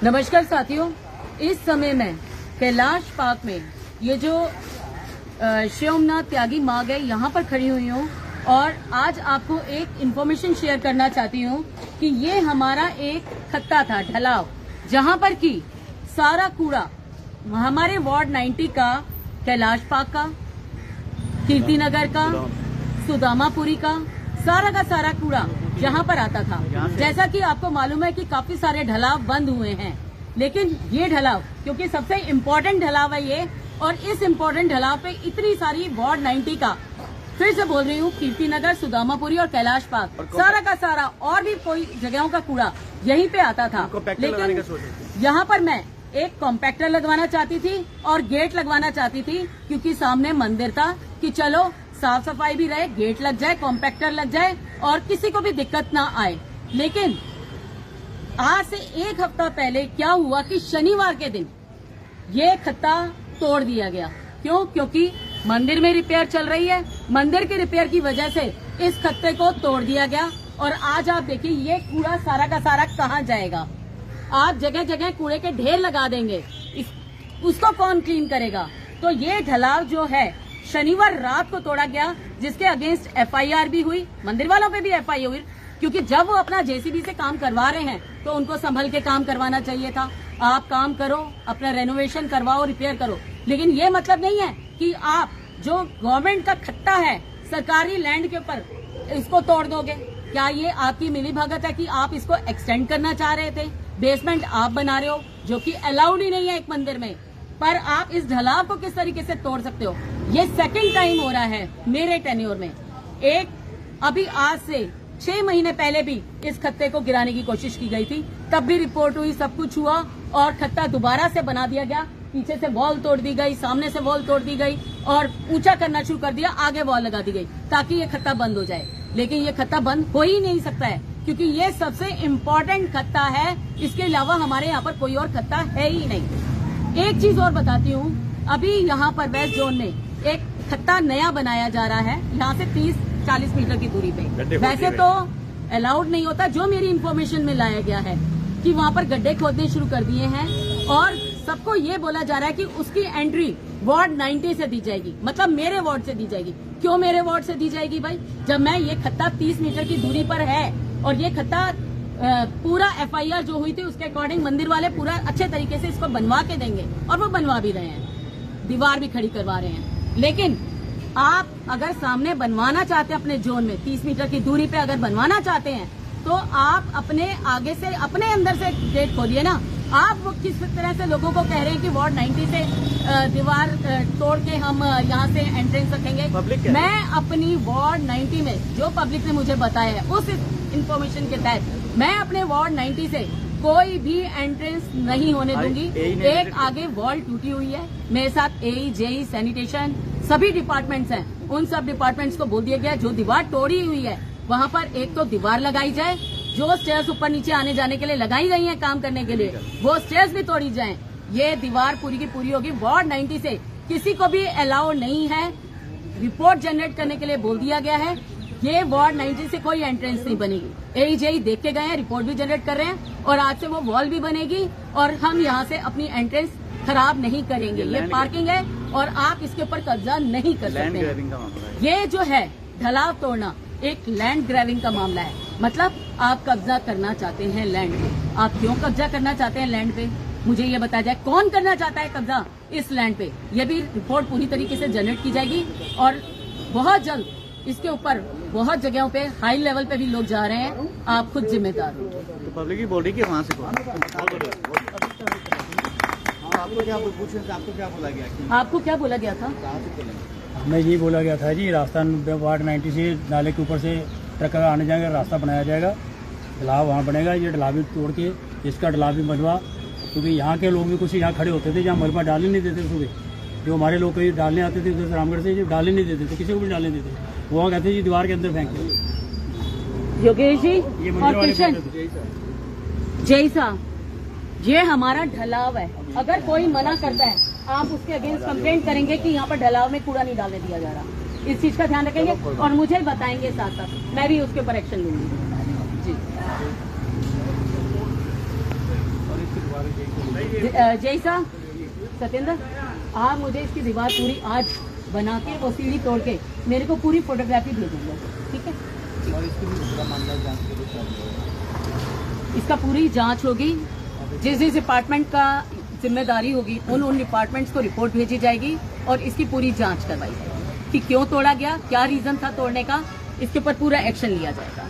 नमस्कार साथियों, इस समय मैं कैलाश पार्क में ये जो शिवनाथ त्यागी मार्ग है यहाँ पर खड़ी हुई हूँ और आज आपको एक इन्फॉर्मेशन शेयर करना चाहती हूँ कि ये हमारा एक खत्ता था, ढलाव, जहाँ पर की सारा कूड़ा हमारे वार्ड 90 का, कैलाश पार्क का, कीर्ति नगर का, सुदामापुरी का सारा कूड़ा यहाँ पर आता था। जैसा कि आपको मालूम है कि काफी सारे ढलाव बंद हुए हैं, लेकिन ये ढलाव, क्योंकि सबसे इम्पोर्टेंट ढलाव है ये, और इस इम्पोर्टेंट ढलाव पे इतनी सारी वार्ड 90 का, फिर से बोल रही हूँ, कीर्ति नगर, सुदामापुरी और कैलाश पार्क, सारा और भी कोई जगहों का कूड़ा यहीं पे आता था। लेकिन यहाँ पर मैं एक कॉम्पैक्टर लगवाना चाहती थी और गेट लगवाना चाहती थी, क्योंकि सामने मंदिर था कि चलो साफ सफाई भी रहे, गेट लग जाए, कॉम्पैक्टर लग जाए और किसी को भी दिक्कत ना आए। लेकिन आज से एक हफ्ता पहले क्या हुआ कि शनिवार के दिन ये खत्ता तोड़ दिया गया। क्यों? क्योंकि मंदिर में रिपेयर चल रही है, मंदिर की रिपेयर की वजह से इस खत्ते को तोड़ दिया गया। और आज आप देखिए ये कूड़ा सारा का सारा कहाँ जाएगा। आप जगह जगह कूड़े के ढेर लगा देंगे, उसको कौन क्लीन करेगा? तो ये ढलाव जो है शनिवार रात को तोड़ा गया, जिसके अगेंस्ट FIR भी हुई, मंदिर वालों पे भी FIR हुई, क्योंकि जब वो अपना JCB से काम करवा रहे हैं तो उनको संभल के काम करवाना चाहिए था। आप काम करो, अपना रेनोवेशन करवाओ, रिपेयर करो, लेकिन ये मतलब नहीं है कि आप जो गवर्नमेंट का खत्ता है सरकारी लैंड के ऊपर, इसको तोड़ दोगे। क्या ये आपकी मिलीभगत है कि आप इसको एक्सटेंड करना चाह रहे थे? बेसमेंट आप बना रहे हो, जो कि अलाउड ही नहीं है एक मंदिर में, पर आप इस ढलाव को किस तरीके से तोड़ सकते हो? ये सेकंड टाइम हो रहा है मेरे टेन्योर में। एक अभी आज से 6 महीने पहले भी इस खत्ते को गिराने की कोशिश की गई थी, तब भी रिपोर्ट हुई, सब कुछ हुआ और खत्ता दोबारा से बना दिया गया। पीछे से वॉल तोड़ दी गई, सामने से वॉल तोड़ दी गई और ऊंचा करना शुरू कर दिया, आगे वॉल लगा दी गई ताकि ये खत्ता बंद हो जाए। लेकिन ये खत्ता बंद हो ही नहीं सकता है, क्योंकि ये सबसे इम्पोर्टेंट खत्ता है। इसके अलावा हमारे यहाँ पर कोई और खत्ता है ही नहीं। एक चीज और बताती हूँ, अभी यहाँ पर वेस्ट जोन में एक खत्ता नया बनाया जा रहा है, यहाँ से 30-40 मीटर की दूरी पे। वैसे तो अलाउड नहीं होता, जो मेरी इन्फॉर्मेशन में लाया गया है कि वहाँ पर गड्ढे खोदने शुरू कर दिए हैं और सबको ये बोला जा रहा है कि उसकी एंट्री वार्ड 90 से दी जाएगी, मतलब मेरे वार्ड से दी जाएगी। क्यों मेरे वार्ड से दी जाएगी भाई? जब मैं ये खत्ता 30 मीटर की दूरी पर है और ये खत्ता पूरा FIR जो हुई थी उसके अकॉर्डिंग मंदिर वाले पूरा अच्छे तरीके से इसको बनवा के देंगे, और वो बनवा भी रहे हैं, दीवार भी खड़ी करवा रहे हैं। लेकिन आप अगर सामने बनवाना चाहते हैं अपने जोन में 30 मीटर की दूरी पे अगर बनवाना चाहते हैं, तो आप अपने आगे से, अपने अंदर से गेट खोलिए ना। आप वो किस तरह से लोगों को कह रहे हैं कि वार्ड 90 से दीवार तोड़ के हम यहाँ से एंट्रेंस रखेंगे। मैं अपनी वार्ड 90 में जो पब्लिक ने मुझे बताया है उस इन्फॉर्मेशन के तहत मैं अपने वार्ड 90 से कोई भी एंट्रेंस नहीं होने दूंगी। एक आगे वॉल टूटी हुई है, मेरे साथ AE, JE, सैनिटेशन सभी डिपार्टमेंट्स हैं, उन सब डिपार्टमेंट्स को बोल दिया गया जो दीवार तोड़ी हुई है वहाँ पर एक तो दीवार लगाई जाए, जो स्टेयर्स ऊपर नीचे आने जाने के लिए लगाई गई हैं काम करने के लिए, वो स्टेयर्स भी तोड़ी जाएं। ये दीवार पूरी की पूरी होगी। वार्ड 90 से किसी को भी अलाउ नहीं है, रिपोर्ट जनरेट करने के लिए बोल दिया गया है। ये वार्ड 90 से कोई एंट्रेंस नहीं बनेगी। AE, JE देख के गए हैं, रिपोर्ट भी जनरेट कर रहे हैं और आज से वो वॉल भी बनेगी और हम यहाँ से अपनी एंट्रेंस खराब नहीं करेंगे। ये पार्किंग है और आप इसके ऊपर कब्जा नहीं कर सकते। ये जो है ढलाव तोड़ना एक लैंड ग्रैबिंग का मामला है, मतलब आप कब्जा करना चाहते हैं लैंड पे। आप क्यों कब्जा करना चाहते हैं लैंड पे, मुझे ये बताया जाए। कौन करना चाहता है कब्जा इस लैंड पे? ये भी रिपोर्ट पूरी तरीके से जनरेट की जाएगी और बहुत जल्द इसके ऊपर बहुत जगहों पे हाई लेवल पे भी लोग जा रहे हैं। आप खुद जिम्मेदार हो। तो पब्लिक ही बोल रही कि वहाँ से आपको क्या बोला गया? आपको क्या बोला गया था? हमें ये बोला गया था जी, रास्ता वार्ड 90 से नाले के ऊपर से ट्रक आने जाएगा, रास्ता बनाया जाएगा, ढलाव वहाँ बनेगा। ये ढलाव भी तोड़ के इसका ढलाव भी बनवा, क्योंकि यहाँ के लोग भी कुछ यहाँ खड़े होते थे जहाँ मलबा डालने नहीं देते सुबह। जो हमारे लोग कहीं डालने आते थे उधर रामगढ़ से, जो डालने नहीं देते थे, किसी को भी डालने देते, वहाँ कहते जी दीवार के अंदर फेंक दो। योगेश जी और किशन जैसा ये हमारा ढलाव है, अगर कोई मना करता है आप उसके अगेंस्ट कंप्लेंट करेंगे कि यहाँ पर ढलाव में कूड़ा नहीं डालने दिया जा रहा। इस चीज का ध्यान रखेंगे और मुझे बताएंगे साथ साथ, मैं भी उसके ऊपर एक्शन लूंगी जी। जैसा सत्येंद्र, आप मुझे इसकी दीवार पूरी आज बना के और सीढ़ी तोड़ के मेरे को पूरी फोटोग्राफी भेजेंगे, ठीक है? और इसकी भी पूरा मामला जांच के लिए इसका पूरी जांच होगी, जिस जिस डिपार्टमेंट का जिम्मेदारी होगी उन डिपार्टमेंट्स को रिपोर्ट भेजी जाएगी और इसकी पूरी जांच करवाई जाएगी कि क्यों तोड़ा गया, क्या रीजन था तोड़ने का, इसके ऊपर पूरा एक्शन लिया जाएगा।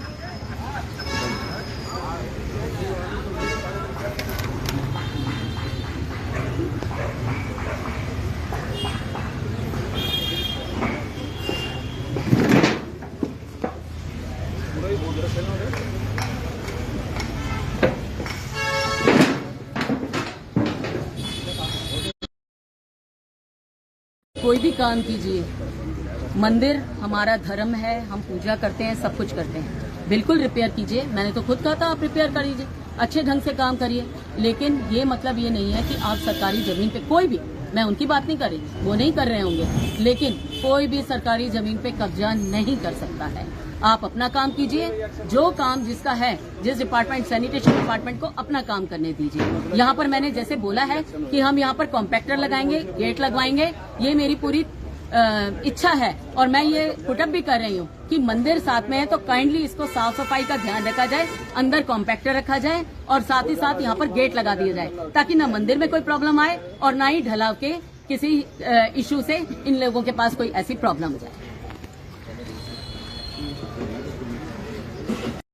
कोई भी काम कीजिए, मंदिर हमारा धर्म है, हम पूजा करते हैं, सब कुछ करते हैं, बिल्कुल रिपेयर कीजिए। मैंने तो खुद कहा था आप रिपेयर कर लीजिए, अच्छे ढंग से काम करिए, लेकिन ये मतलब ये नहीं है कि आप सरकारी जमीन पे कोई भी, मैं उनकी बात नहीं कर रही, वो नहीं कर रहे होंगे, लेकिन कोई भी सरकारी जमीन पे कब्जा नहीं कर सकता है। आप अपना काम कीजिए, जो काम जिसका है, जिस डिपार्टमेंट, सैनिटेशन डिपार्टमेंट को अपना काम करने दीजिए। यहाँ पर मैंने जैसे बोला है कि हम यहाँ पर कॉम्पैक्टर लगाएंगे, गेट लगवाएंगे, ये मेरी पूरी इच्छा है और मैं ये पुटअप भी कर रही हूँ कि मंदिर साथ में है तो काइंडली इसको साफ सफाई का ध्यान रखा जाए, अंदर कॉम्पैक्टर रखा जाए और साथ ही साथ यहाँ पर गेट लगा दिया जाए, ताकि ना मंदिर में कोई प्रॉब्लम आए और ना ही ढलाव के किसी इशू से इन लोगों के पास कोई ऐसी प्रॉब्लम जाए।